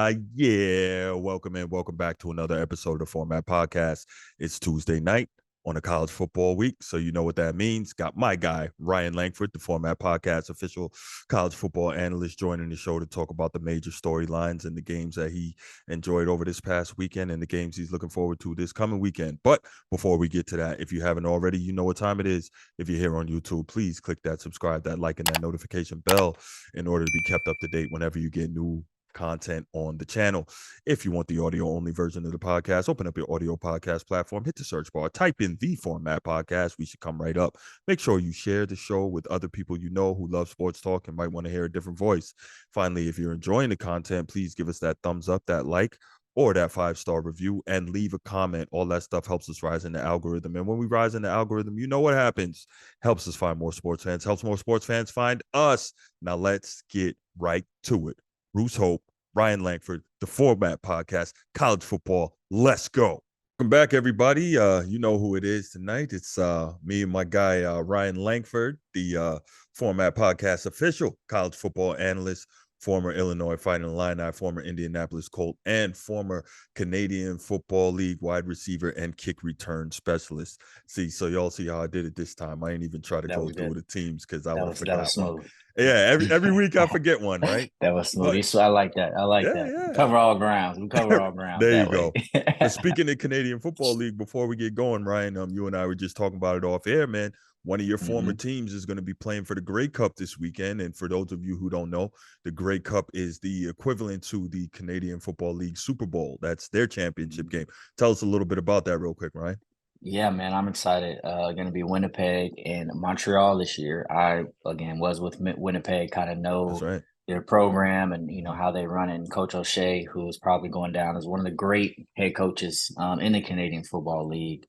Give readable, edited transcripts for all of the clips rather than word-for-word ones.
Yeah, welcome in. Welcome back to another episode of the Format Podcast. It's Tuesday night on a college football week, so you know what that means. Got my guy, Ryan Lankford, the Format Podcast official college football analyst, joining the show to talk about the major storylines and the games that he enjoyed over this past weekend and the games he's looking forward to this coming weekend. But before we get to that, if you haven't already, you know what time it is. If you're here on YouTube, please click that subscribe, that like, and that notification bell in order to be kept up to date whenever you get new content on the channel. If you want the audio only version of the podcast, open up your audio podcast platform, hit the search bar, type in the Format Podcast. We should come right up. Make sure you share the show with other people you know who love sports talk and might want to hear a different voice. Finally, if you're enjoying the content, please give us that thumbs up, that like, or that 5-star review, and leave a comment. All that stuff helps us rise in the algorithm. And when we rise in the algorithm, you know what happens. Helps us find more sports fans, helps more sports fans find us. Now let's get right to it. Bruce Hope, Ryan Lankford, the Format Podcast, college football. Let's go. Welcome back, everybody. You know who it is tonight. It's me and my guy, Ryan Lankford, the Format Podcast official college football analyst, former Illinois Fighting Illini, former Indianapolis Colt, and former Canadian Football League wide receiver and kick return specialist. See, so y'all see how I did it this time. I ain't even try to go through the teams because I would have forgot one. Smooth. Yeah, every week I forget one, right? That was smooth. But So I like that. I like that. yeah. Cover all grounds. We cover all grounds There you that way. go. But speaking of Canadian Football League, before we get going, Ryan, you and I were just talking about it off air, man. One of your former teams is going to be playing for the Grey Cup this weekend. And for those of you who don't know, the Grey Cup is the equivalent to the Canadian Football League Super Bowl. That's their championship game. Tell us a little bit about that real quick, Ryan. Yeah, man, I'm excited. Going to be Winnipeg and Montreal this year. I, again, was with Winnipeg, kind of That's know right. their program and, how they run it. And Coach O'Shea, who is probably going down as one of the great head coaches in the Canadian Football League.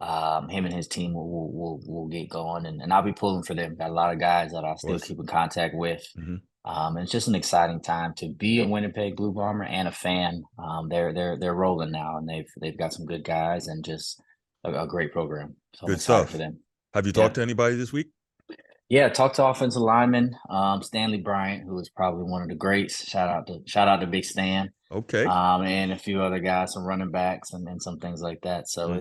Him and his team will get going, and I'll be pulling for them. Got a lot of guys that I still keep in contact with. And it's just an exciting time to be a Winnipeg Blue Bomber and a fan. They're rolling now, and they've got some good guys and just a great program. So I'm Good excited stuff. for them. Have you talked to anybody this week? Yeah, talked to offensive lineman Stanley Bryant, who is probably one of the greats. Shout out to Big Stan. Okay. And a few other guys, some running backs and some things like that. So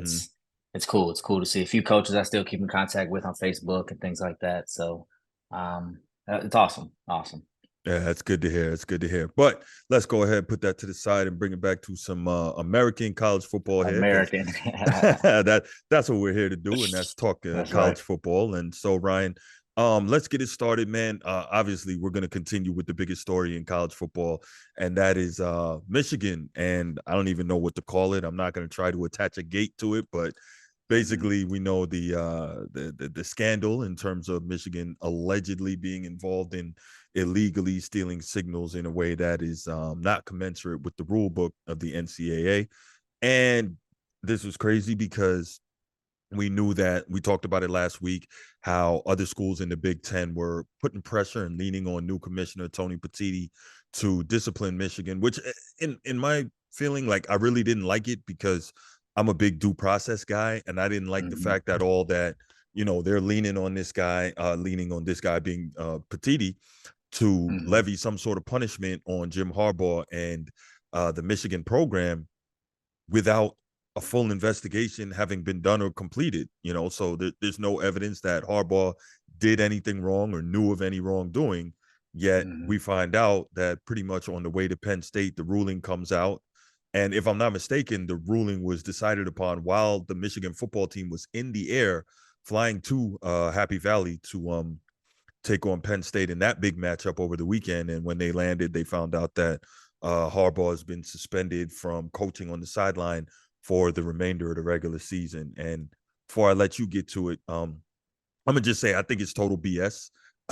it's cool. It's cool to see a few coaches I still keep in contact with on Facebook and things like that. So it's awesome. Awesome. Yeah, that's good to hear. It's good to hear. But let's go ahead and put that to the side and bring it back to some American college football here. American. That's what we're here to do, and that's talk college football. And so, Ryan, let's get it started, man. Obviously, we're going to continue with the biggest story in college football, and that is Michigan. And I don't even know what to call it. I'm not going to try to attach a gate to it, but basically, we know the scandal in terms of Michigan allegedly being involved in illegally stealing signals in a way that is not commensurate with the rule book of the NCAA. And this was crazy because we knew that, we talked about it last week, how other schools in the Big Ten were putting pressure and leaning on new commissioner Tony Petitti to discipline Michigan, which in my feeling, like, I really didn't like it because I'm a big due process guy, and I didn't like the fact at all that, they're leaning on this guy being Petitti to levy some sort of punishment on Jim Harbaugh and the Michigan program without a full investigation having been done or completed. So there's no evidence that Harbaugh did anything wrong or knew of any wrongdoing. Yet we find out that pretty much on the way to Penn State, the ruling comes out. And if I'm not mistaken, the ruling was decided upon while the Michigan football team was in the air flying to Happy Valley to take on Penn State in that big matchup over the weekend. And when they landed, they found out that Harbaugh has been suspended from coaching on the sideline for the remainder of the regular season. And before I let you get to it, I'm going to just say I think it's total BS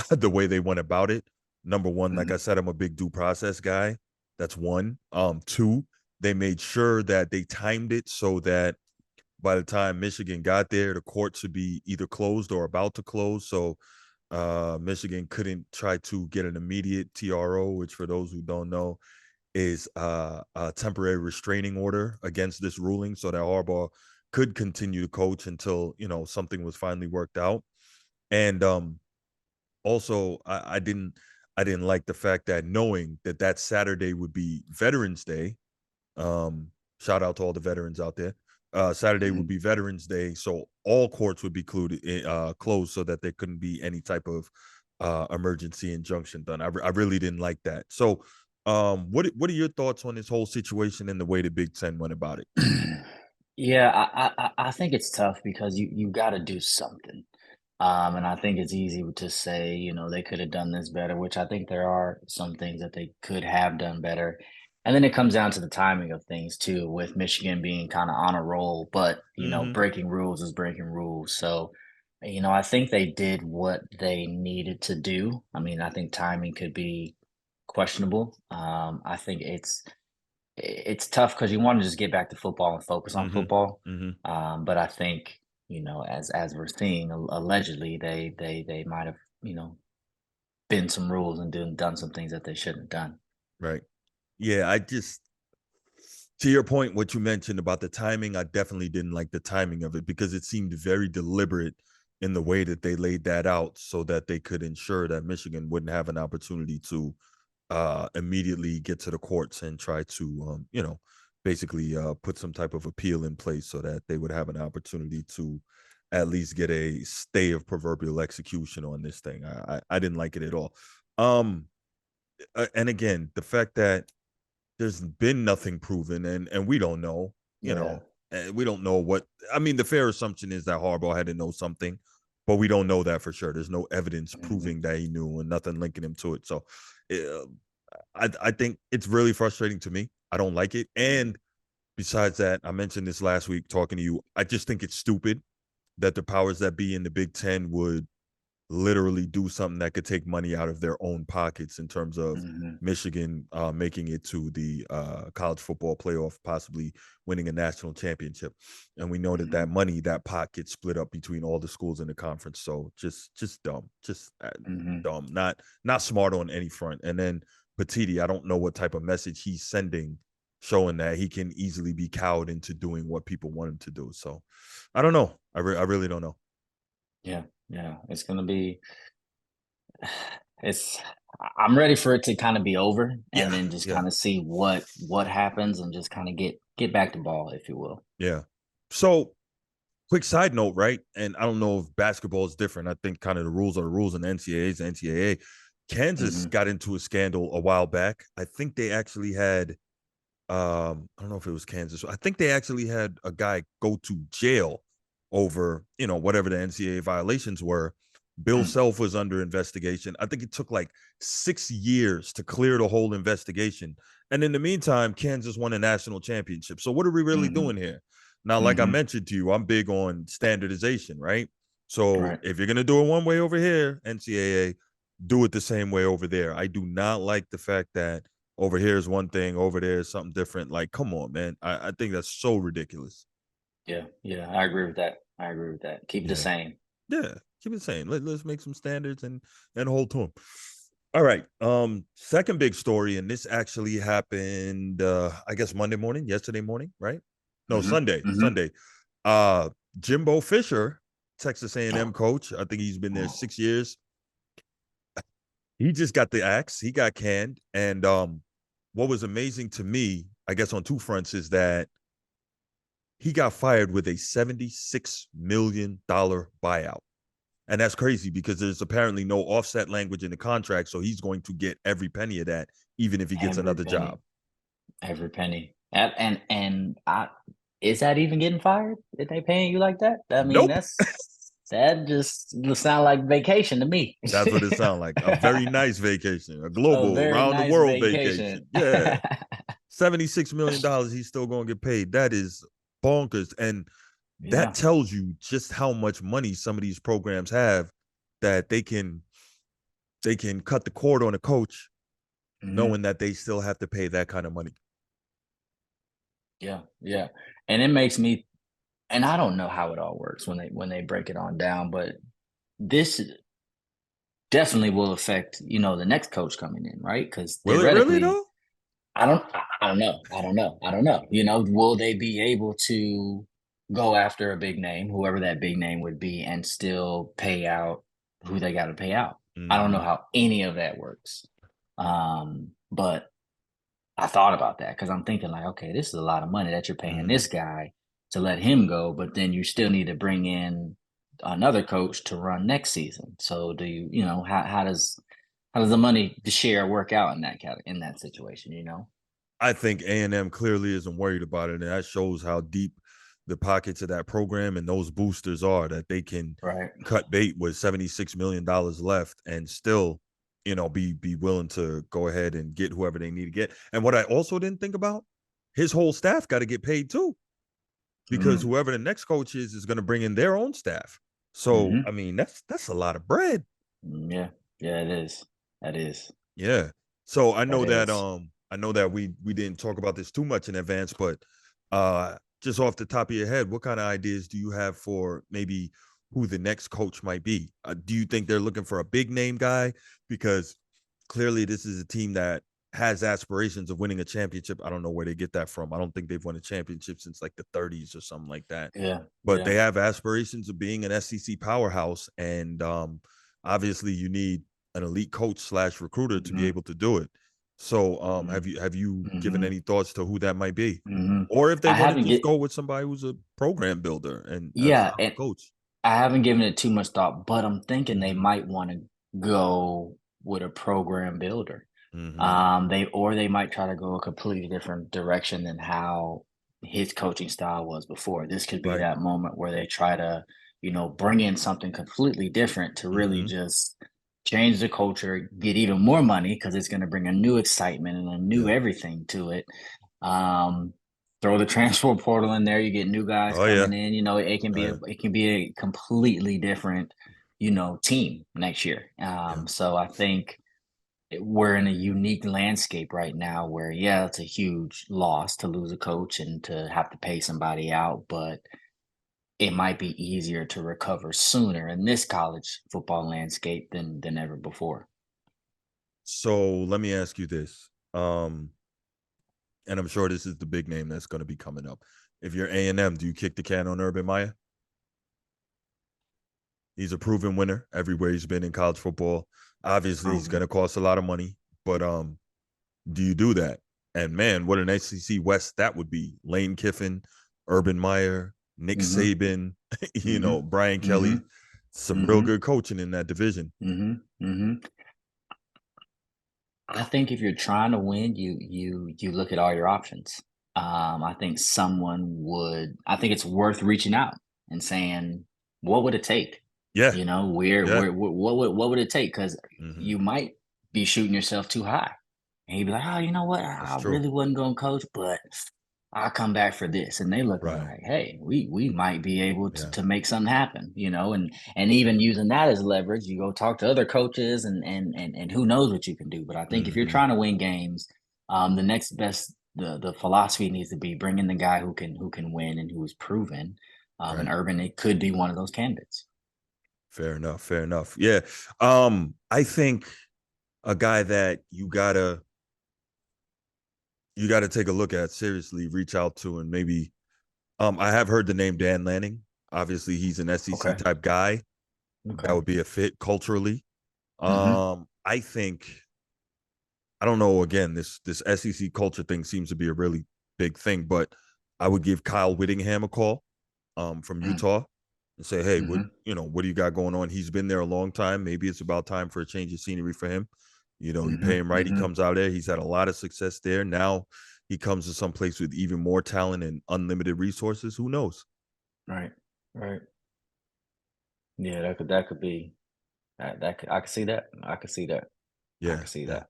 the way they went about it. Number one, like I said, I'm a big due process guy. That's one. Two, they made sure that they timed it so that by the time Michigan got there, the courts would be either closed or about to close. So Michigan couldn't try to get an immediate TRO, which for those who don't know is a temporary restraining order against this ruling so that Harbaugh could continue to coach until, something was finally worked out. And also I didn't I didn't like the fact that knowing that that Saturday would be Veterans Day. Shout out to all the veterans out there. Saturday would Mhm. be Veterans Day, so all courts would be closed so that there couldn't be any type of emergency injunction done. I really didn't like that. So, what are your thoughts on this whole situation and the way the Big Ten went about it? Yeah, I think it's tough because you got to do something. And I think it's easy to say, they could have done this better, which I think there are some things that they could have done better. And then it comes down to the timing of things too, with Michigan being kind of on a roll, but Mm-hmm. breaking rules is breaking rules. So, I think they did what they needed to do. I mean, I think timing could be questionable. I think it's tough because you want to just get back to football and focus on Mm-hmm. football. Mm-hmm. But I think, as we're seeing, allegedly they might have, been some rules and done some things that they shouldn't have done. Right. Yeah, I just to your point, what you mentioned about the timing, I definitely didn't like the timing of it because it seemed very deliberate in the way that they laid that out so that they could ensure that Michigan wouldn't have an opportunity to immediately get to the courts and try to, basically put some type of appeal in place so that they would have an opportunity to at least get a stay of proverbial execution on this thing. I didn't like it at all. Um, and again, the fact that there's been nothing proven, and we don't know, Yeah. we don't know what. I mean, the fair assumption is that Harbaugh had to know something, but we don't know that for sure. There's no evidence Hmm. proving that he knew, and nothing linking him to it. So, uh, I think it's really frustrating to me. I don't like it, Hmm. and besides that, I mentioned this last week talking to you. I just think it's stupid that the powers that be in the Big Ten would literally do something that could take money out of their own pockets in terms of Hmm. Michigan making it to the college football playoff, possibly winning a national championship. And we know that that Hmm. money, that pot gets split up between all the schools in the conference. So just dumb, just Hmm. dumb, not smart on any front. And then Petiti, I don't know what type of message he's sending, showing that he can easily be cowed into doing what people want him to do. So I don't know. I really don't know. Yeah. Yeah. It's gonna be. It's. I'm ready for it to kind of be over, and Yeah, then just yeah. kind of see what happens, and just kind of get back to ball, if you will. Yeah. So, quick side note, right? And I don't know if basketball is different. I think kind of the rules are the rules, and the NCAA is the NCAA. Kansas Hmm. got into a scandal a while back. I think they actually had I don't know if it was Kansas. I think they actually had a guy go to jail over, whatever the NCAA violations were. Bill Self was under investigation. I think it took like 6 years to clear the whole investigation. And in the meantime, Kansas won a national championship. So what are we really Hmm. doing here? Now, like I Hmm. mentioned to you, I'm big on standardization, right? So Right. if you're gonna do it one way over here, NCAA, do it the same way over there. I do not like the fact that over here is one thing, over there is something different. Like, come on, man. I think that's so ridiculous. Yeah. Yeah. I agree with that. I agree with that. Keep it the Yeah. same. Yeah. Keep it same. Let's make some standards and hold to them. All right. Second big story, and this actually happened I guess Monday morning, yesterday morning, right? No, Mhm, Sunday. mhm. Sunday. Uh Jimbo Fisher, Texas A&M coach. I think he's been there 6 years. He just got the axe. He got canned. And what was amazing to me, I guess on two fronts, is that he got fired with a $76 million buyout. And that's crazy because there's apparently no offset language in the contract. So he's going to get every penny of that, even if he gets Every another penny, job. every penny. And I is that even getting fired if they paying you like that? I mean, Nope. that just sound like vacation to me. That's what it sounds like. A very nice vacation, a A global, very around the nice world vacation. vacation. Yeah. $76 million, he's still going to get paid. That is bonkers. And that Yeah. tells you just how much money some of these programs have that they can cut the cord on a coach Mhm. knowing that they still have to pay that kind of money. Yeah, yeah. And it makes me, and I don't know how it all works when they break it on down, but this definitely will affect, the next coach coming in, right? Because Will it really theoretically, though? I don't know. I don't know. I don't know. Will they be able to go after a big name, whoever that big name would be, and still pay out who they got to pay out? I don't know Hmm. how any of that works. But I thought about that because I'm thinking like, okay, this is a lot of money that you're paying Hmm. this guy to let him go, but then you still need to bring in another coach to run next season. So do you, how does the money to share work out in in that situation? I think A&M clearly isn't worried about it, and that shows how deep the pockets of that program and those boosters are, that they can Right. cut bait with $76 million left and still, be willing to go ahead and get whoever they need to get. And what I also didn't think about, his whole staff got to get paid too, because Mm-hmm. whoever the next coach is going to bring in their own staff. So Mm-hmm. I mean, that's a lot of bread. Yeah. Yeah. It is. That is. Yeah. So That is. I know that we didn't talk about this too much in advance, but just off the top of your head, what kind of ideas do you have for maybe who the next coach might be? Do you think they're looking for a big name guy? Because clearly this is a team that has aspirations of winning a championship. I don't know where they get that from. I don't think they've won a championship since like the 30s or something like that. Yeah. But Yeah. they have aspirations of being an SEC powerhouse, and obviously you need an elite coach slash recruiter to be Mm-hmm. have to do it. So Mm-hmm. have you given Mm-hmm. any thoughts to who that might be? Mm-hmm. Or if they I want to haven't just get. go with somebody who's a program builder and a Yeah, solid and coach. I haven't given it too much thought, but I'm thinking they Hmm. might want to go with a program builder. Hmm. They might try to go a completely different direction than how his coaching style was before. This could be Right. that moment where they try to, bring in something completely different to really Hmm. just change the culture, get even more money because it's going to bring a new excitement and a new Yeah. everything to it. Um, Throw the transfer portal in there, you get new guys Oh yeah. coming in. Oh yeah. It can be a completely different, team next year. Yeah. So I think we're in a unique landscape right now where, yeah, it's a huge loss to lose a coach and to have to pay somebody out, but it might be easier to recover sooner in this college football landscape than ever before. So let me ask you this. And I'm sure this is the big name that's going to be coming up. If you're A&M, do you kick the can on Urban Meyer? He's a proven winner everywhere he's been in college football. Obviously, he's going Proven. to cost a lot of money, but do you do that? And man, what an SEC West that would be. Lane Kiffin, Urban Meyer, Nick Mm-hmm. Saban, Mm-hmm. Brian Mm-hmm. Kelly, some real Mm-hmm. good coaching in that division. Mm-hmm. Mm-hmm. I think if you're trying to win, you look at all your options. I think I think it's worth reaching out and saying, what would it take? Yeah, yeah. What would it take? Because Hmm. you might be shooting yourself too high. And you'd be like, oh, you know what? That's I true. really wasn't going to coach, but I'll come back for this. And they looking Right. like, hey, we might be able Yeah. to make something happen, and even using that as leverage, you go talk to other coaches and who knows what you can do. But I think if you're Hmm. trying to win games, the next best the philosophy needs to be bringing the guy who can win and who is proven. And Right. Urban, it could be one of those candidates. Fair enough. Fair enough. Yeah. I think a guy that you gotta take a look at seriously, reach out to, and maybe I have heard the name Dan Lanning. Obviously, he's an SEC Okay. type guy. That Okay. would be a fit culturally. Mm-hmm. I think I don't know. Again, this SEC culture thing seems to be a really big thing, but I would give Kyle Whittingham a call, from Utah, and say, hey, Mm-hmm. what do you got going on? He's been there a long time. Maybe it's about time for a change of scenery for him. You Mm-hmm. pay him right. He Mm-hmm. comes out there. He's had a lot of success there. Now he comes to some place with even more talent and unlimited resources. Who knows? Right. Right. Yeah, that could be I could see that. I could see that. I Yeah, could see yeah. that.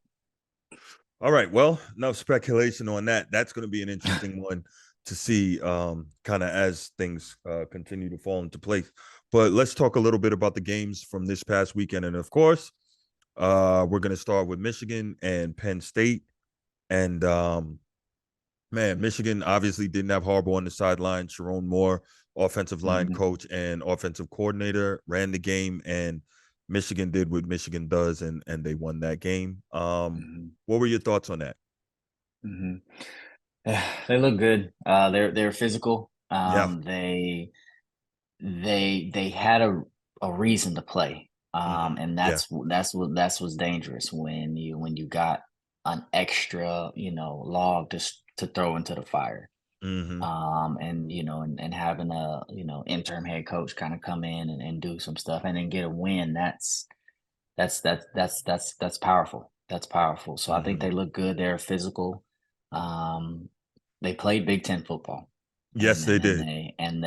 All right. Well, enough speculation on that. That's going to be an interesting one to see, kind of as things continue to fall into place. But let's talk a little bit about the games from this past weekend. And of course, we're going to start with Michigan and Penn State. And man, Michigan obviously didn't have Harbaugh on the sideline. Sharon Moore, offensive line Mhm, coach and offensive coordinator, ran the game, and Michigan did what Michigan does, and they won that game. mhm, What were your thoughts on that? mhm. They look good. They're physical. Yeah. They had a reason to play. And Yeah. that's what's dangerous when you got an extra, log to throw into the fire. Hmm. And having a, interim head coach kind of come in and do some stuff and then get a win, that's powerful. That's powerful. So I think Hmm. they look good. They're physical. Um, they played Big Ten football, Yes, and they and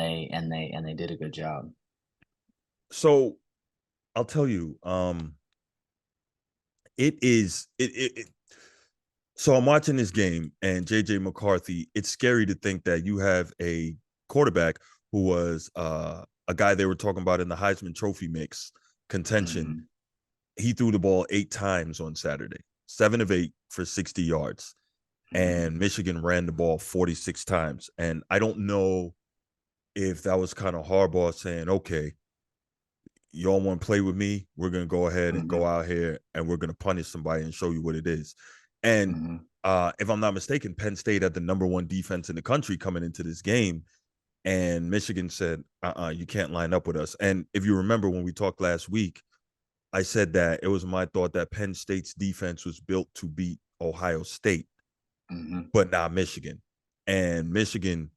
did. they did a good job. So I'll tell you, it is it so I'm watching this game and JJ McCarthy, it's scary to think that you have a quarterback who was a guy they were talking about in the Heisman Trophy mix contention. Hmm. He threw the ball 8 times on Saturday, 7 of 8 for 60 yards. Hmm. And Michigan ran the ball 46 times. And I don't know if that was kind of Harbaugh saying, okay, y'all want to play with me? We're going to go ahead and go Hmm. out here and we're going to punish somebody and show you what it is. And Hmm. if I'm not mistaken, Penn State had the #1 defense in the country coming into this game. And Michigan said, you can't line up with us. And if you remember when we talked last week, I said that it was my thought that Penn State's defense was built to beat Ohio State, Hmm. but not Michigan. And Michigan,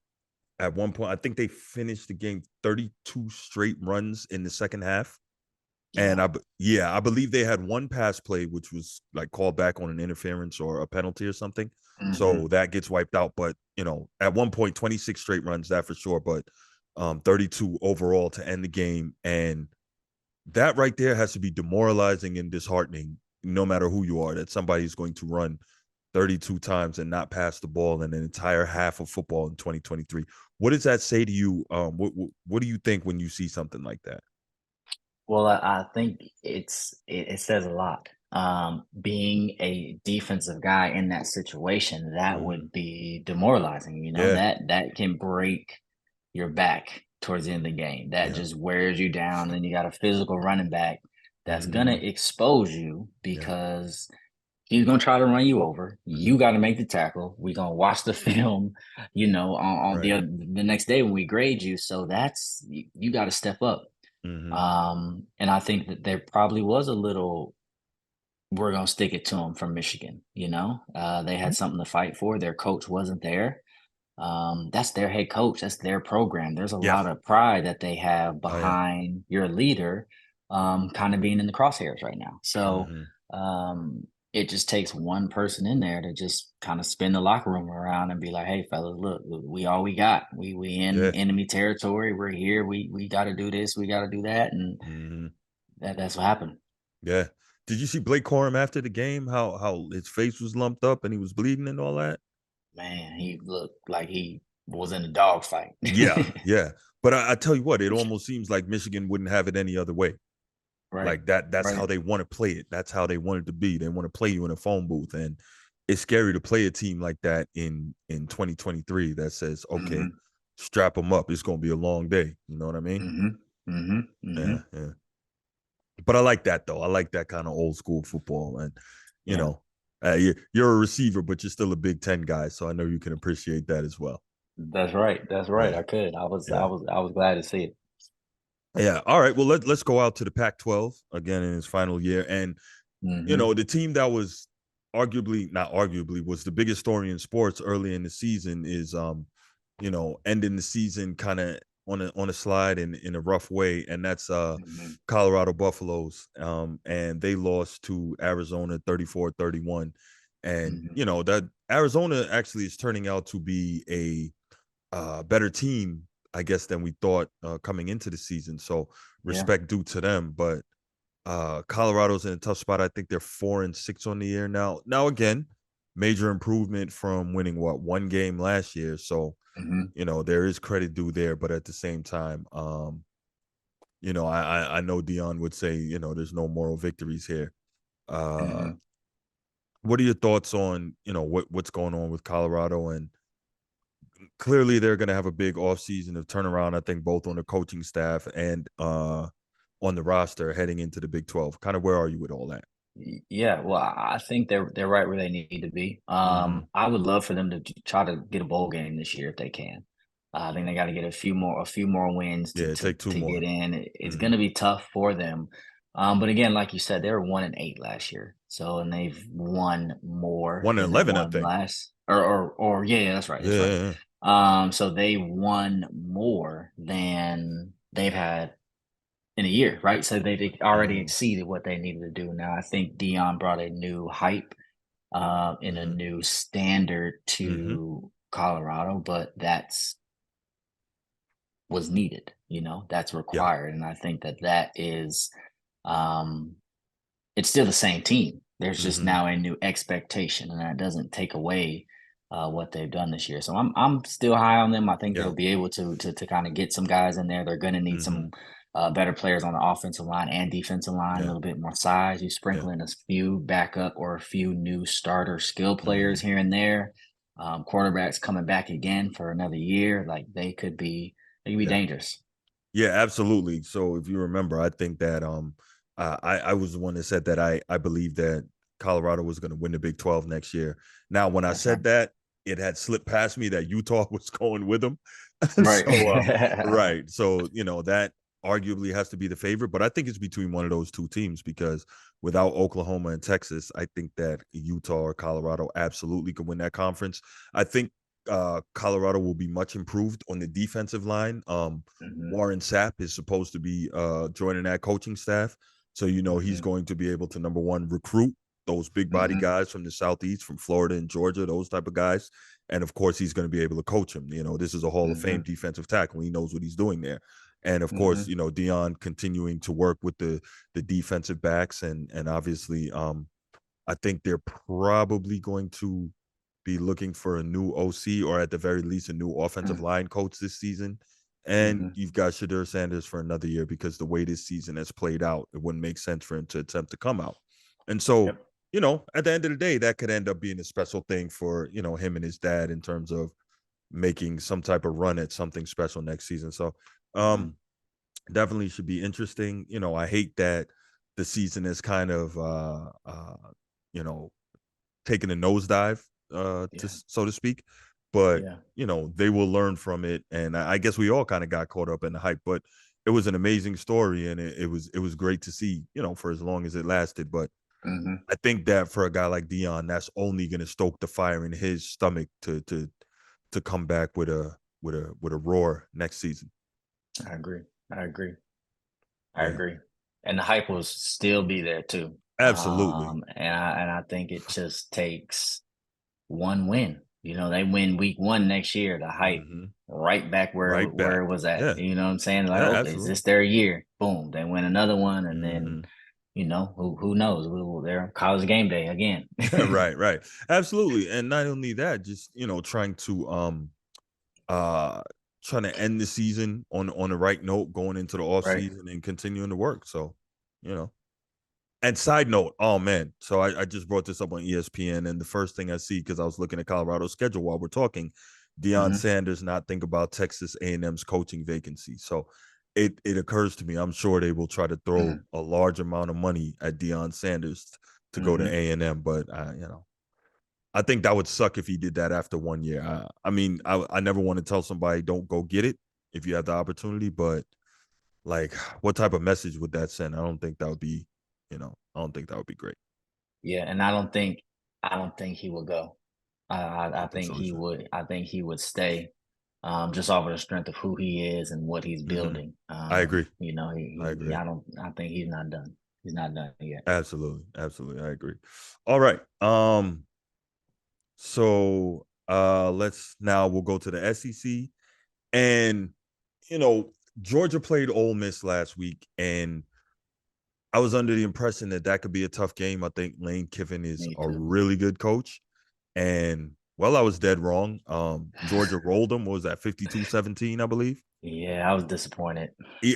at one point, I think they finished the game 32 straight runs in the second half. And Yeah. I believe they had one pass play, which was like called back on an interference or a penalty or something. So Hmm. that gets wiped out. But, at one point, 26 straight runs, that for sure. But 32 overall to end the game. And that right there has to be demoralizing and disheartening, no matter who you are, that somebody's going to run 32 times and not pass the ball in an entire half of football in 2023. What does that say to you? What do you think when you see something like that? Well, I think it says a lot. Being a defensive guy in that situation, that Mm-hmm. would be demoralizing. Yeah. That can break your back towards the end of the game. That Yeah. just wears you down. And you got a physical running back that's gonna Mm-hmm. expose you Yeah. because he's gonna try to run you over. Mm-hmm. You got to make the tackle. We're gonna watch the film, on Right. the next day when we grade you. So you got to step up. Mm-hmm. And I think that there probably was a little, we're going to stick it to them from Michigan. They had something to fight for. Their coach wasn't there. That's their head coach. That's their program. There's a Yeah. lot of pride that they have Oh yeah. behind your leader, kind of being in the crosshairs right now. So, Mm-hmm. it just takes one person in there to just kind of spin the locker room around and be like, "Hey, fellas, look, we all we got. We in Yeah. enemy territory. We're here. We got to do this. We got to do that." And Mm-hmm. that's what happened. Yeah. Did you see Blake Corum after the game? How his face was lumped up and he was bleeding and all that? Man, he looked like he was in a dogfight. Yeah. Yeah. But I tell you what, it almost seems like Michigan wouldn't have it any other way. Right. Like that's Right. how they want to play it. That's how they want it to be. They want to play you in a phone booth. And it's scary to play a team like that in 2023 that says, okay, Mhm. strap them up. It's gonna be a long day. You know what I mean? Mhm. Mhm. Yeah, Mhm. yeah. But I like that though. I like that kind of old school football. And you Yeah. know, you're a receiver, but you're still a Big Ten guy. So I know you can appreciate that as well. That's right. That's right. Yeah, I could. I was I yeah. was I was glad to see it. Yeah. All right. Well, let's go out to the Pac-12 again in its final year. And Mhm. the team that was arguably, not arguably, was the biggest story in sports early in the season is ending the season kind of on a slide in a rough way, and that's Mhm. Colorado Buffaloes. And they lost to Arizona 34-31. And Mhm. that Arizona actually is turning out to be a better team, I guess, than we thought coming into the season. So Yeah. respect due to them. But Colorado's in a tough spot. I think they're 4-6 on the year now. Now again, major improvement from winning one game last year. So Mhm. there is credit due there, but at the same time, I know Dion would say, there's no moral victories here. Uh, Mhm. what are your thoughts on what's going on with Colorado? And clearly they're going to have a big offseason of turnaround. I think both on the coaching staff and on the roster heading into the Big 12. Kind of where are you with all that? Yeah, well, I think they're right where they need to be. Mm-hmm. I would love for them to try to get a bowl game this year if they can. I think they got to get a few more wins to Yeah, to take two to more. get in. It's going Mm-hmm. to be tough for them, But again, like you said, they were 1-8 last year. So and they've won more One and than they 11, I won think. last or yeah, that's right. That's right. Yeah. So they won more than they've had in a year, right? So they've already Mm-hmm. exceeded what they needed to do. Now I think Dion brought a new hype and a Mm-hmm. new standard Mm-hmm. to Colorado, but that's was needed, that's Yeah. required. And I think that that is um it's still the same team. There's just Mm-hmm. now a new expectation, and that doesn't take away what they've done this year. So I'm still high on them. I think Yeah. they'll be able to kind of get some guys in there. They're going to need Mm-hmm. some better players on the offensive line and defensive line, a Yeah. little bit more size. You Yeah. sprinkle in a few backup or a few new starter skill Mm-hmm. players here and there. Quarterbacks coming back again for another year, like they could be Yeah. dangerous. Yeah, absolutely. So if you remember, I think that I was the one that said that I believe that Colorado was going to win the Big 12 next year. Now, when I Yes, sir. said that, it had slipped past me that Utah was going with them. Right. So right. So, that arguably has to be the favorite, but I think it's between one of those two teams because without Oklahoma and Texas, I think that Utah or Colorado absolutely could win that conference. I think Colorado will be much improved on the defensive line. Hmm. Warren Sapp is supposed to be joining that coaching staff. So, he's Hmm. going to be able to, number one, recruit those big body Hmm. guys from the Southeast, from Florida and Georgia, those type of guys. And of course, he's going to be able to coach them. This is a Hall of Fame Hmm. defensive tackle. He knows what he's doing there. And of course, Hmm. Dion continuing to work with the defensive backs and obviously I think they're probably going to be looking for a new OC or at the very least a new offensive line coach this season. And Hmm. you've got Shedeur Sanders for another year because the way this season has played out, it wouldn't make sense for him to attempt to come out. And so, Yep. at the end of the day, that could end up being a special thing for, him and his dad in terms of making some type of run at something special next season. So, Hmm. um, definitely should be interesting. I hate that the season is kind of you know, taking a nosedive, to Yeah. so to speak. But Yeah. they will learn from it, and I guess we all kind of got caught up in the hype. But it was an amazing story, and it was great to see, for as long as it lasted. But Hmm. I think that for a guy like Dion, that's only going to stoke the fire in his stomach to come back with a roar next season. I agree. I agree. I Yeah, agree. And the hype will still be there too. absolutely. And I think it just takes one win. They win week one next year, the hype Hmm. right back Right where it back. was at. Yeah, You know what I'm saying? Like, yeah, oh, is absolutely. this their year? Boom, they win another one, and then Hmm. who knows? They're college game day again. Right, right. Absolutely. And not only that, just, uh trying to end the season on the right note, going into the off Right. season and continuing to work. So, you know. And side note, oh man, so I just brought this up on ESPN, and the first thing I see because I was looking at Colorado's schedule while we're talking, Deion Hmm. Sanders not think about Texas A&M's coaching vacancy. So it occurs to me, I'm sure they will try to throw a large amount of money at Deion Sanders to go to Hmm. A&M, but I think that would suck if he did that after 1 year. I mean, I never want to tell somebody don't go get it if you have the opportunity, but like, what type of message would that send? I don't think that would be, I don't think that would be great. Yeah, and I don't think he will go. I I don't think think so he either. would. I think he would stay, just off of the strength of who he is and what he's Hmm. building. I agree. He, I agree. I don't. I think he's not done. He's not done yet. Absolutely. Absolutely. I agree. All right. So we'll go to the SEC. And you know, Georgia played Ole Miss last week, and I was under the impression that that could be a tough game. I think Lane Kiffin is Me a too. really good coach. And well, I was dead wrong. Georgia rolled them. What was that, 52-17, I believe? Yeah, I was disappointed.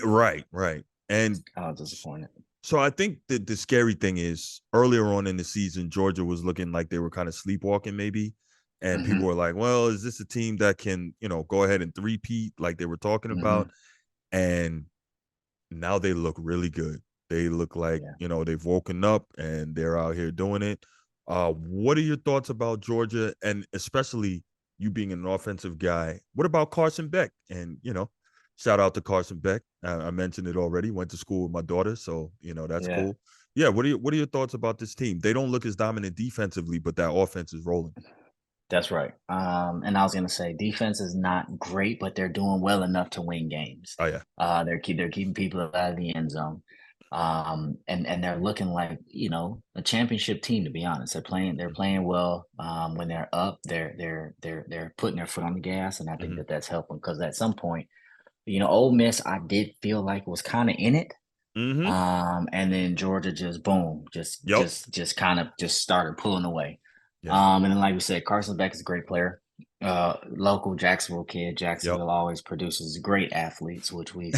Right, right. And I was disappointed. so I think that the scary thing is earlier on in the season, Georgia was looking like they were kind of sleepwalking, maybe. And people Hmm. were like, well, is this a team that can, go ahead and three-peat like they were talking about? Hmm. And now they look really good. They look like, Yeah. they've woken up and they're out here doing it. What are your thoughts about Georgia, and especially you being an offensive guy? What about Carson Beck and, Shout out to Carson Beck. I mentioned it already. Went to school with my daughter, so that's Yeah. cool. Yeah, what are your thoughts about this team? They don't look as dominant defensively, but that offense is rolling. That's right. And I was gonna say defense is not great, but they're doing well enough to win games. Oh yeah. They're keeping people out of the end zone. And they're looking like, a championship team, to be honest. They're playing well. When they're up, they're putting their foot on the gas, and I think Mm-hmm. that that's helping because at some point, Ole Miss, I did feel like was kind of in it. Mm-hmm. And then Georgia just boom, Yep. just kind of just started pulling away. Yeah. And then like we said, Carson Beck is a great player. Local Jacksonville kid. Yep. Jacksonville always produces great athletes, which we've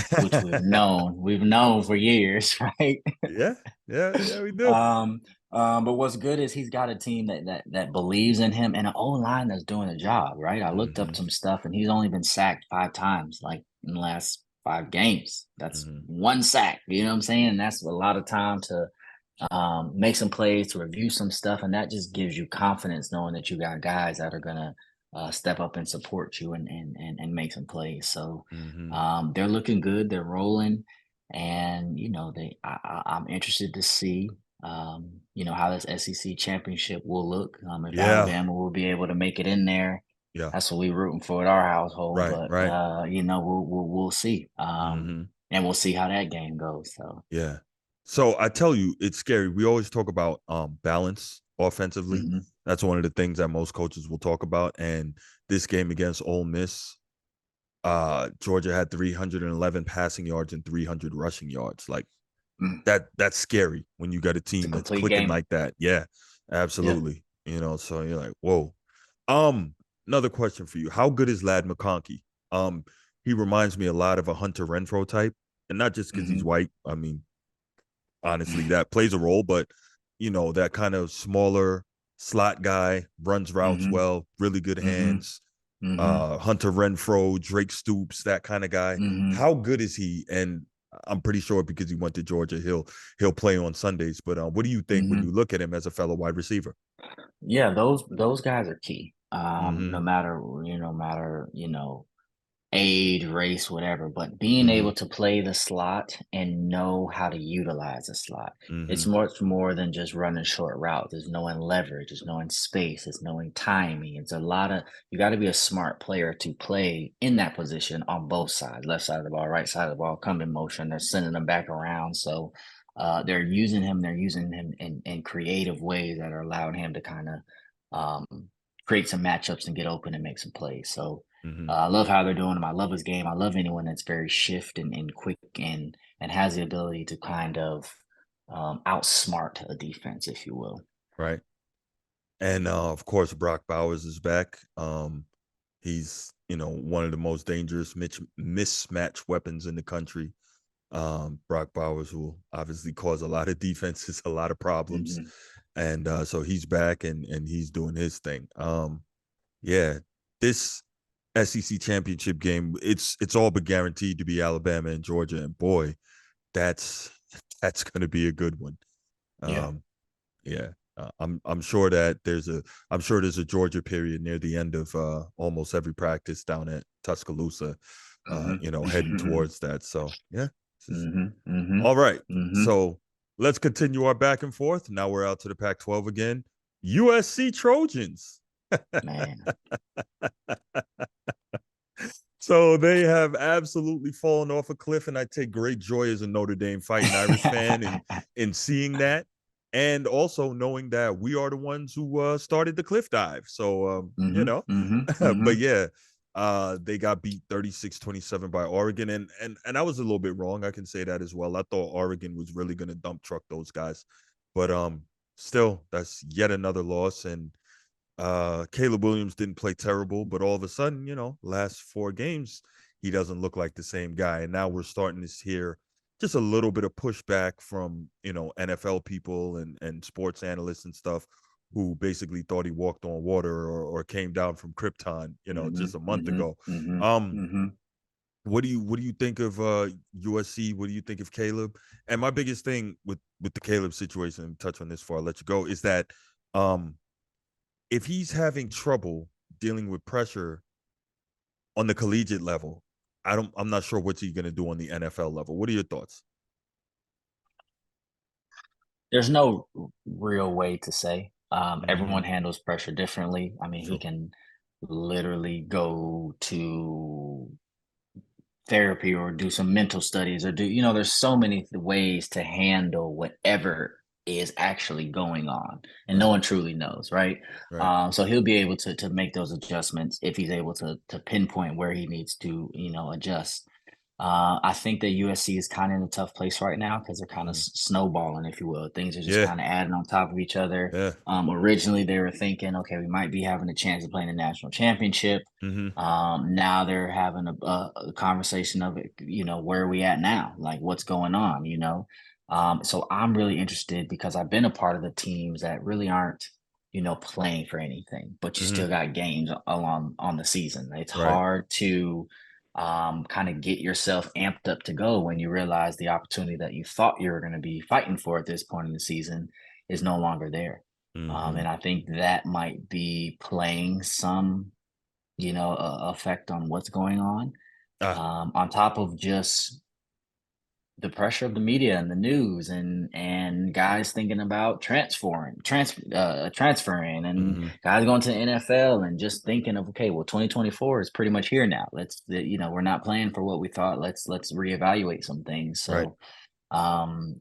known for years, right? Yeah. Yeah. Yeah. We do. um, but what's good is he's got a team that believes in him and an O line that's doing the job, right? I looked Mm-hmm. up some stuff and he's only been sacked 5 times, like in the last 5 games. That's Mm-hmm. one sack. You know what I'm saying? And that's a lot of time to make some plays, to review some stuff, and that just gives you confidence knowing that you got guys that are gonna step up and support you and make some plays. So Mm-hmm. they're looking good. They're rolling, and I'm interested to see how this SEC championship will look. If Yeah. Alabama will be able to make it in there, Yeah. that's what we're rooting for at our household. Right. But Right. we'll see, Mm-hmm. and we'll see how that game goes. So. Yeah. So I tell you, it's scary. We always talk about balance offensively. Hmm. That's one of the things that most coaches will talk about. And this game against Ole Miss, Georgia had 311 passing yards and 300 rushing yards. Like Mm. that's scary when you got a It's a team that's complete clicking game. like that. Yeah, Yeah. absolutely. So you're like, whoa. Another question for you. How good is Lad McConkey? Um, he reminds me a lot of a Hunter Renfro type, and not just because he's Hmm. white. I mean, honestly, that plays a role, but that kind of smaller slot guy runs routes Hmm. well, really good Hmm. hands. Hmm. Hunter Renfro, Drake Stoops, that kind of guy. Hmm. How good is he? And I'm pretty sure because he went to Georgia, he'll play on Sundays. But what do you think when Hmm. you look at him as a fellow wide receiver? Yeah, those guys are key. Mm-hmm. No matter age, race, whatever, but being Mm-hmm. able to play the slot and know how to utilize the slot. It's Mm-hmm. much more than just running short routes. It's knowing leverage, it's knowing space, it's knowing timing. It's a lot of you got to be a smart player to play in that position on both sides, left side of the ball, right side of the ball, come in motion. They're sending them back around. So they're using him in creative ways that are allowing him to kind of create some matchups and get open and make some plays. So Mm-hmm. I love how they're doing him. I love his game. I love anyone that's very shift and quick and has the ability to kind of outsmart a defense, if you will. Right. And of course, Brock Bowers is back. He's one of the most dangerous mismatch weapons in the country. Brock Bowers will obviously cause a lot of defenses a lot of problems, Hmm. and so he's back and he's doing his thing. Yeah, this SEC championship game, it's all but guaranteed to be Alabama and Georgia, and boy, that's that's going to be a good one. Yeah. Um, yeah, I'm sure that there's a Georgia period near the end of almost every practice down at Tuscaloosa, Hmm. heading towards that. So yeah, Hmm. Hmm. all right. Hmm. So let's continue our back and forth. Now we're out to the Pac-12 again. USC Trojans. Man. So they have absolutely fallen off a cliff, and I take great joy as a Notre Dame Fighting Irish fan in seeing that, and also knowing that we are the ones who started the cliff dive. So Hmm. Hmm. but Hmm. yeah, they got beat 36-27 by Oregon, and I was a little bit wrong. I can say that as well. I thought Oregon was really going to dump truck those guys, but still, that's yet another loss. And Caleb Williams didn't play terrible, but all of a sudden, last 4 games, he doesn't look like the same guy. And now we're starting to hear just a little bit of pushback from, NFL people and sports analysts and stuff who basically thought he walked on water or came down from Krypton, Hmm. just a month Hmm. ago. Hmm. Um, Hmm. what do you think of USC? What do you think of Caleb? And my biggest thing with the Caleb situation, and touch on this before I let you go, is that um if he's having trouble dealing with pressure on the collegiate level, I'm not sure what he's going to do on the NFL level. What are your thoughts? There's no real way to say. Mm-hmm. Everyone handles pressure differently. I mean, he True. can literally go to therapy or do some mental studies or there's so many ways to handle whatever is actually going on, and no Right. one truly knows, right? Right. So he'll be able to make those adjustments if he's able to pinpoint where he needs to adjust. I think that USC is kind of in a tough place right now because they're kind of Mm-hmm. snowballing, if you will. Things are just Yeah. kind of adding on top of each other. Yeah. Originally, they were thinking, okay, we might be having a chance of playing the national championship. Mm-hmm. Now they're having a conversation of it, where are we at now? Like, what's going on? So I'm really interested because I've been a part of the teams that really aren't, playing for anything, but you Mm-hmm. still got games along on the season. It's Right. hard to kind of get yourself amped up to go when you realize the opportunity that you thought you were going to be fighting for at this point in the season is no longer there. Mm-hmm. And I think that might be playing some, effect on what's going Ah. on top of just the pressure of the media and the news and guys thinking about transferring and Mm-hmm. guys going to the NFL and just thinking of, okay, well, 2024 is pretty much here now. We're not playing for what we thought. Let's reevaluate some things. Right. So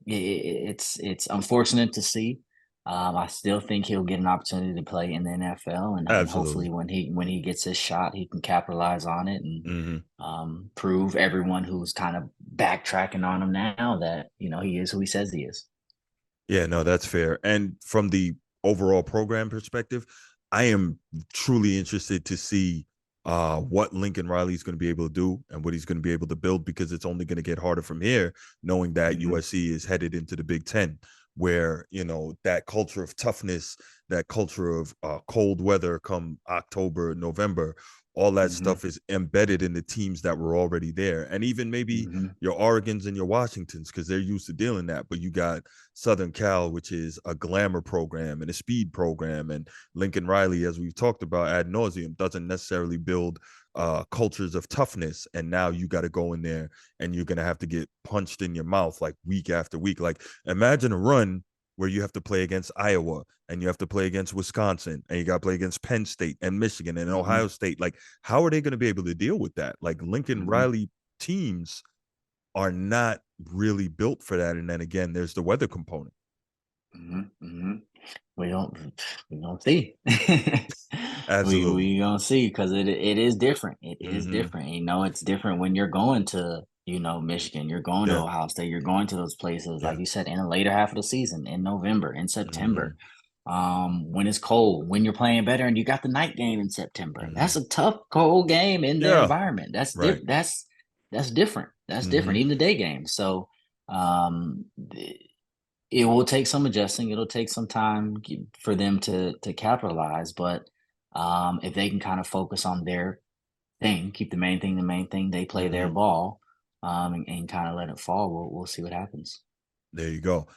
it's unfortunate to see. I still think he'll get an opportunity to play in the NFL, and hopefully Absolutely. when he gets his shot, he can capitalize on it and Mm-hmm. prove everyone who's kind of backtracking on him now that he is who he says he is. Yeah, no, that's fair. And from the overall program perspective, I am truly interested to see what Lincoln Riley is going to be able to do and what he's going to be able to build, because it's only going to get harder from here, knowing that Hmm. USC is headed into the Big Ten, where that culture of toughness, that culture of cold weather come October, November, all that Hmm. stuff is embedded in the teams that were already there, and even maybe Hmm. your Oregons and your Washingtons, because they're used to dealing that. But you got Southern Cal, which is a glamour program and a speed program, and Lincoln Riley, as we've talked about ad nauseum, doesn't necessarily build cultures of toughness. And now you got to go in there and you're gonna have to get punched in your mouth like week after week. Like, imagine a run where you have to play against Iowa and you have to play against Wisconsin and you got to play against Penn State and Michigan and Hmm. Ohio State. Like, how are they going to be able to deal with that? Like, Lincoln Hmm. Riley teams are not really built for that. And then again, there's the weather component. Hmm. Hmm. We don't we don't see. We Absolutely. gonna see because it is different. It is Mm-hmm. different. It's different when you're going to Michigan, you're going to Yeah. Ohio State, you're going to those places Yeah. like you said in the later half of the season, in November, in Mm-hmm. September. When it's cold, when you're playing better, and you got the night game in September. Mm-hmm. That's a tough, cold game in their Yeah. environment. That's Right. different. That's different. That's Mm-hmm. different. Even the day game. So um it will take some adjusting. It'll take some time for them to capitalize, but if they can kind of focus on their thing, keep the main thing, they play their Mm-hmm. ball, and kind of let it fall. We'll see what happens. There you go.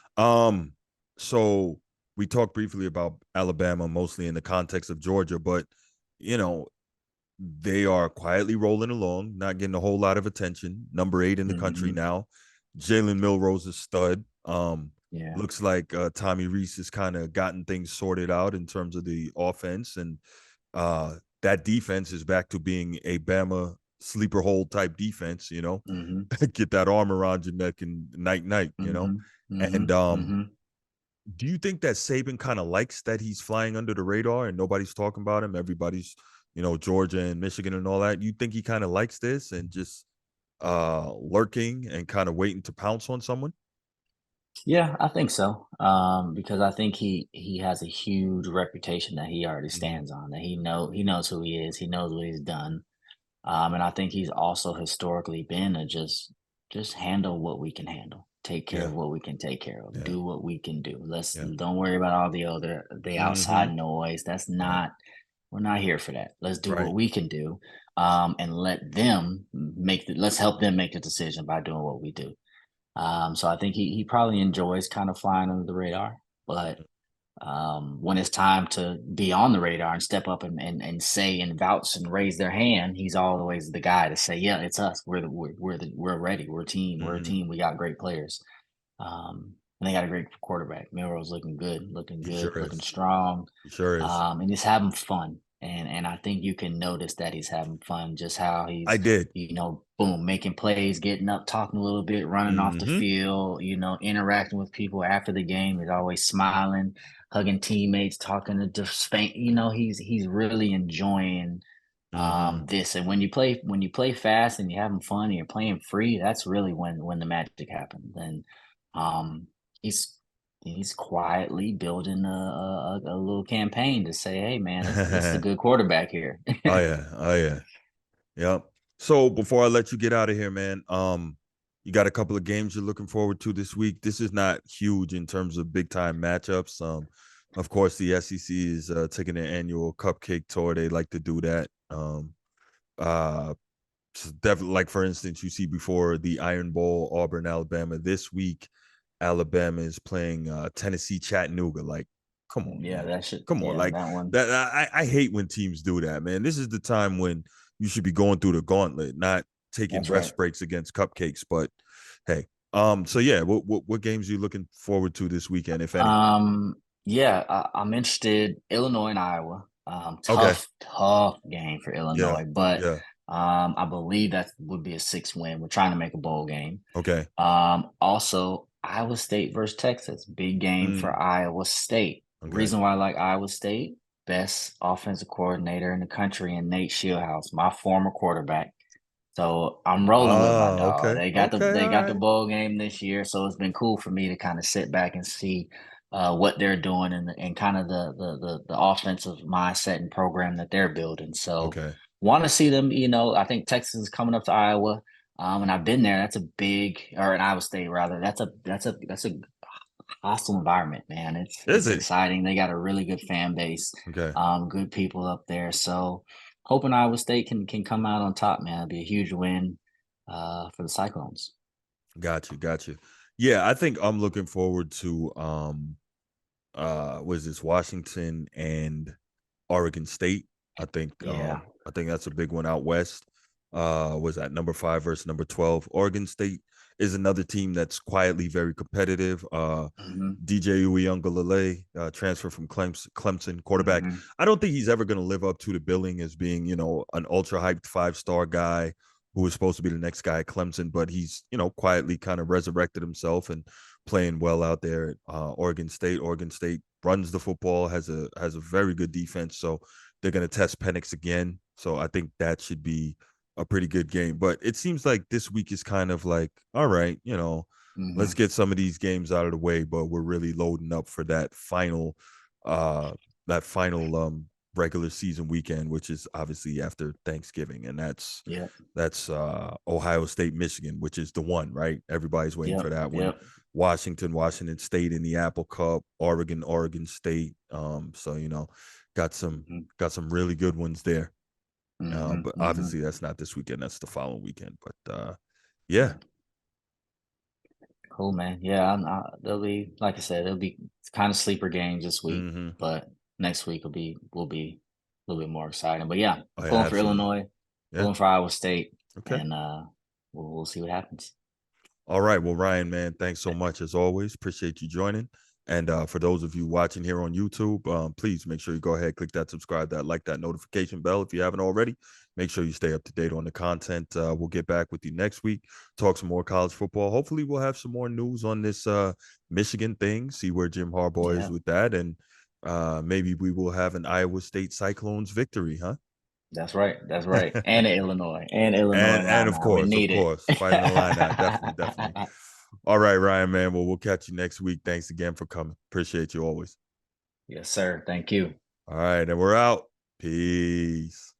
So we talked briefly about Alabama, mostly in the context of Georgia, but you know, they are quietly rolling along, not getting a whole lot of attention. Number 8 in the country Hmm. now. Jalen Milrose is stud. Yeah. Looks like Tommy Reese has kind of gotten things sorted out in terms of the offense, and that defense is back to being a Bama sleeper hold type defense. Hmm. Get that arm around your neck and night night. Hmm. And Hmm. Hmm. do you think that Saban kind of likes that he's flying under the radar and nobody's talking about him? Everybody's, Georgia and Michigan and all that. You think he kind of likes this and just lurking and kind of waiting to pounce on someone? Yeah, I think so. Because I think he has a huge reputation that he already Mm-hmm. stands on. That he knows who he is. He knows what he's done. And I think he's also historically been a just handle what we can handle, take care Yeah, of what we can take care of, yeah, do what we can do. Let's yeah. don't worry about all the Mm-hmm. outside noise. That's Right, not We're not here for that. Let's do right. what we can do, and let's help them make the decision by doing what we do. So I think he probably enjoys kind of flying under the radar, but when it's time to be on the radar and step up and say and vouch and raise their hand, he's always the guy to say, "Yeah, it's us. We're ready. We're a team. We're a Mm-hmm. team. We got great players." And they got a great quarterback. Milrow's looking He good, sure looking is. strong, He sure is. and he's having fun. And I think you can notice that he's having fun, just how I he's, did. boom, making plays, getting up, talking a little bit, running off the Mm-hmm. field, interacting with people after the game. He's always smiling, hugging teammates, talking to just, he's really enjoying Mm-hmm. this. And when you play fast and you're having fun and you're playing free, that's really when the magic happens. And um he's he's quietly building a little campaign to say, hey man, it's a good quarterback here. Oh yeah. Oh yeah. Yep. So before I let you get out of here, man, you got a couple of games you're looking forward to this week. This is not huge in terms of big time matchups. Of course, the SEC is taking their annual cupcake tour. They like to do that. Uh, definitely, like for instance, you see before the Iron Bowl, Auburn, Alabama. This week, Alabama is playing Tennessee, Chattanooga. Like, come on, Yeah, man, that should come on. yeah, Like that one. that. I hate when teams do that, man. This is the time when you should be going through the gauntlet, not taking That's right. rest breaks against cupcakes. But hey, so yeah, what games are you looking forward to this weekend, if any? Yeah, I'm interested. Illinois and Iowa. Okay, Tough game for yeah, Illinois, but yeah, I believe that would be a 6 win. We're trying to make a bowl game. okay, Also Iowa State versus Texas, big game mm, for Iowa State. okay. Reason why I like Iowa State, best offensive coordinator in the country, and Nate Shieldhouse, my former quarterback. So I'm rolling with my Ah, dog. okay, okay, They all got the right, bowl game this year, so it's been cool for me to kind of sit back and see what they're doing and kind of the offensive mindset and program that they're building. So okay. want to see them. I think Texas is coming up to Iowa, and I've been there. That's a big, or in Iowa State rather. That's a hostile environment, man. Is It's it exciting. They got a really good fan base, okay? good people up there. So hoping Iowa State can come out on top, man. It'd be a huge win for the Cyclones. Got you. Yeah, I think I'm looking forward to was this Washington and Oregon State. I think Yeah. I think that's a big one out west. Was that number 5 versus number 12? Oregon State is another team that's quietly very competitive. Hmm. DJ Uyunglele, transfer from Clemson, quarterback. Hmm. I don't think he's ever going to live up to the billing as being, an ultra hyped 5-star guy who was supposed to be the next guy at Clemson, but he's, quietly kind of resurrected himself and playing well out there at Oregon State. Oregon State runs the football, has a very good defense, so they're going to test Penix again. So I think that should be a pretty good game. But it seems like this week is kind of like, all right, let's Hmm. get some of these games out of the way, but we're really loading up for uh that final regular season weekend, which is obviously after Thanksgiving. And that's Yep. that's Ohio State, Michigan, which is the one, right? Everybody's waiting Yep. for that one. Yep. Washington State in the Apple Cup, Oregon State. So got some Hmm. got some really good ones there. Hmm. But Hmm. obviously that's not this weekend, that's the following weekend. But yeah. Yeah. Cool, man. Yeah, they'll be like I said, it'll be kind of sleeper games this week, Mm-hmm. but next week will be a little bit more exciting. But yeah, Oh I'm yeah, pulling for absolutely. Illinois, Yeah. pulling for Iowa State, Okay. and we'll see what happens. All right. Well, Ryan, man, thanks so much as always. Appreciate you joining. And for those of you watching here on YouTube, please make sure you go ahead, click that subscribe, that like, that notification bell if you haven't already. Make sure you stay up to date on the content. We'll get back with you next week, talk some more college football. Hopefully, we'll have some more news on this Michigan thing, see where Jim Harbaugh is Yeah, with that. And maybe we will have an Iowa State Cyclones victory, huh? that's right. That's right. And Illinois And line of out. We need it. course, fighting the line out. Definitely. All right, Ryan, man. Well, we'll catch you next week. Thanks again for coming. Appreciate you always. Yes, sir. Thank you. All right, and we're out. Peace.